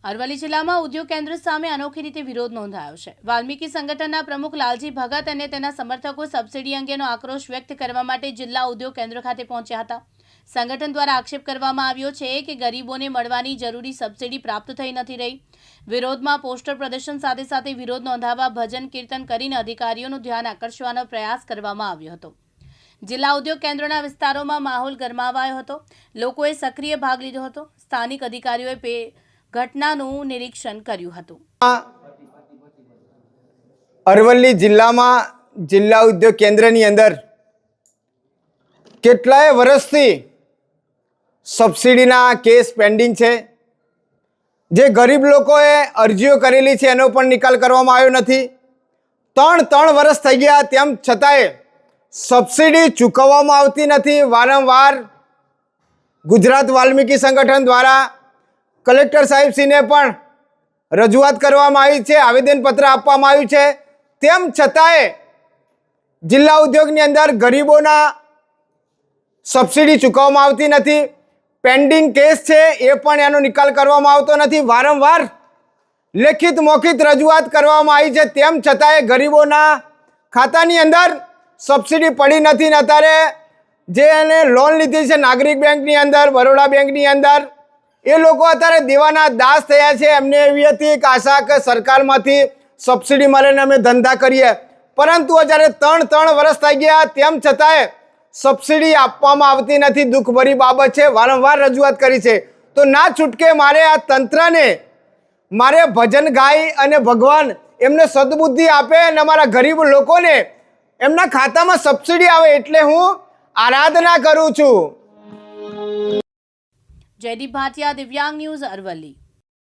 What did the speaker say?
અરવલ્લી જિલ્લામાં ઉદ્યોગ કેન્દ્ર સામે અનોખી રીતે વિરોધ નોંધાયો છે। વાલ્મીકી સંગઠનના પ્રમુખ લાલજી ભગત અને તેના સમર્થકો સબસિડી અંગેનો આક્રોશ વ્યક્ત કરવા માટે જિલ્લા ઉદ્યોગ કેન્દ્ર ખાતે પહોંચ્યા હતા। સંગઠન દ્વારા આક્ષેપ કરવામાં આવ્યો છે કે ગરીબોને મળવાની જરૂરી સબસિડી પ્રાપ્ત થઈ નથી રહી। વિરોધમાં પોસ્ટર પ્રદર્શન સાથે સાથે વિરોધ નોંધાવવા ભજન કીર્તન કરીને અધિકારીઓનું ધ્યાન આકર્ષવાનો પ્રયાસ કરવામાં આવ્યો હતો। જિલ્લા ઉદ્યોગ કેન્દ્રના વિસ્તારોમાં માહોલ ગરમાવાયો હતો। લોકોએ સક્રિય ભાગ લીધો હતો। સ્થાનિક અધિકારીઓએ ઘટનાનું નિરીક્ષણ કર્યું હતું। અરવલ્લી જિલ્લામાં જિલ્લા ઉદ્યોગ કેન્દ્રની અંદર કેટલાય વર્ષથી સબસિડીના કેસ પેન્ડિંગ છે। જે ગરીબ લોકોએ અરજીઓ કરેલી છે એનો પણ નિકાલ કરવામાં આવ્યો નથી। ત્રણ વર્ષ થઈ ગયા તેમ છતાંય સબસિડી ચૂકવવામાં આવતી નથી। વારંવાર ગુજરાત વાલ્મીકી સંગઠન દ્વારા કલેક્ટર સાહેબશ્રીને પણ રજૂઆત કરવામાં આવી છે, આવેદનપત્ર આપવામાં આવ્યું છે, તેમ છતાંય જિલ્લા ઉદ્યોગની અંદર ગરીબોના સબસિડી ચૂકવવામાં આવતી નથી। પેન્ડિંગ કેસ છે એ પણ એનો નિકાલ કરવામાં આવતો નથી। વારંવાર લેખિત મૌખિક રજૂઆત કરવામાં આવી છે, તેમ છતાંય ગરીબોના ખાતાની અંદર સબસિડી પડી નથી। અત્યારે જે એને લોન લીધી છે નાગરિક બેંકની અંદર, બરોડા બેંકની અંદર, એ લોકો અત્યારે દેવાના દાસ થયા છે। એમને એવી હતી કે આશા કે સરકારમાંથી સબસિડી મળે ને અમે ધંધા કરીએ, પરંતુ જ્યારે ત્રણ વર્ષ થઈ ગયા તેમ છતાંય સબસિડી આપવામાં આવતી નથી। દુઃખભરી બાબત છે। વારંવાર રજૂઆત કરી છે, તો ના છૂટકે મારે આ તંત્રને મારે ભજન ગાઈ અને ભગવાન એમને સદબુદ્ધિ આપે અને અમારા ગરીબ લોકોને એમના ખાતામાં સબસિડી આવે એટલે હું આરાધના કરું છું। જયદીપ ભાટિયા, દિવ્યાંગ ન્યૂઝ, અરવલ્લી।